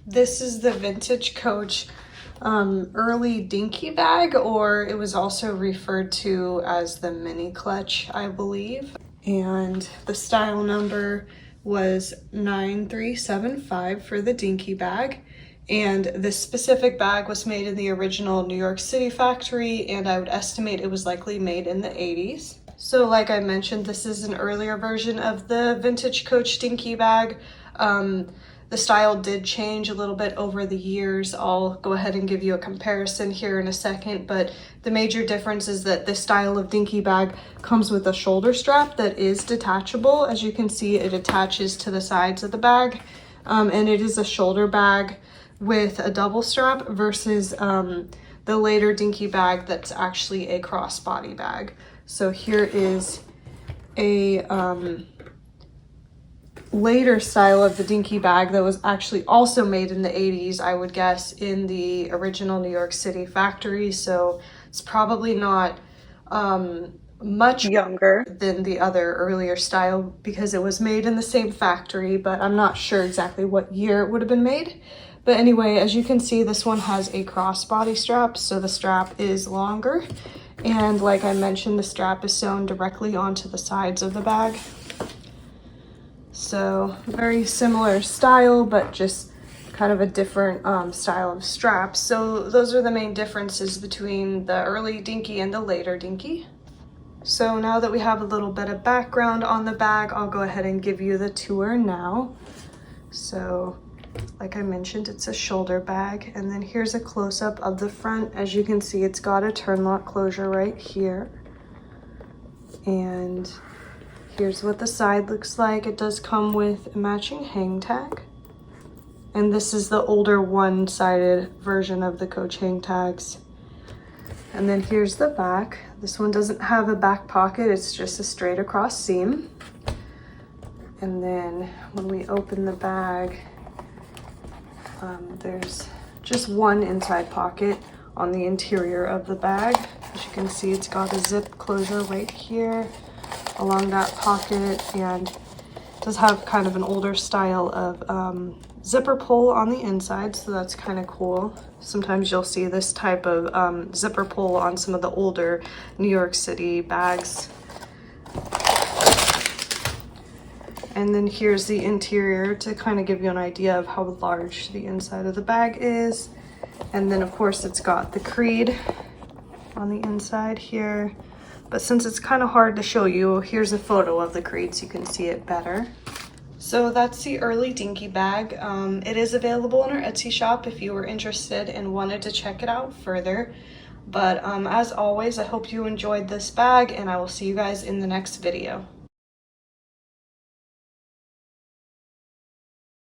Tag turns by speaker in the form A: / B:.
A: This is the Vintage Coach early dinky bag, or it was also referred to as the mini clutch, I believe. And the style number was 9375 for the dinky bag. And this specific bag was made in the original New York City factory, and I would estimate it was likely made in the 80s. So like I mentioned, this is an earlier version of the Vintage Coach Dinky Bag. The style did change a little bit over the years. I'll go ahead and give you a comparison here in a second, but the major difference is that this style of dinky bag comes with a shoulder strap that is detachable. As you can see, it attaches to the sides of the bag, and it is a shoulder bag with a double strap versus the later dinky bag that's actually a crossbody bag. So here is a later style of the dinky bag that was actually also made in the 80s, I would guess, in the original New York City factory. So it's probably not much younger than the other earlier style because it was made in the same factory, but I'm not sure exactly what year it would have been made. But anyway, as you can see, this one has a crossbody strap, so the strap is longer. And like I mentioned, the strap is sewn directly onto the sides of the bag. So very similar style, but just kind of a different style of straps. So those are the main differences between the early dinky and the later dinky. So now that we have a little bit of background on the bag, I'll go ahead and give you the tour now. So like I mentioned, it's a shoulder bag, and then here's a close-up of the front. As you can see, it's got a turn lock closure right here. And here's what the side looks like. It does come with a matching hang tag. And this is the older one-sided version of the Coach hang tags. And then here's the back. This one doesn't have a back pocket, it's just a straight across seam. And then when we open the bag, there's just one inside pocket on the interior of the bag. As you can see, it's got a zip closure right here along that pocket, and does have kind of an older style of zipper pull on the inside, so that's kind of cool. Sometimes you'll see this type of zipper pull on some of the older New York City bags. And then here's the interior to kind of give you an idea of how large the inside of the bag is. And then of course it's got the creed on the inside here. But since it's kind of hard to show you, here's a photo of the creed so you can see it better. So that's the early dinky bag. It is available on our Etsy shop if you were interested and wanted to check it out further. But as always, I hope you enjoyed this bag, and I will see you guys in the next video.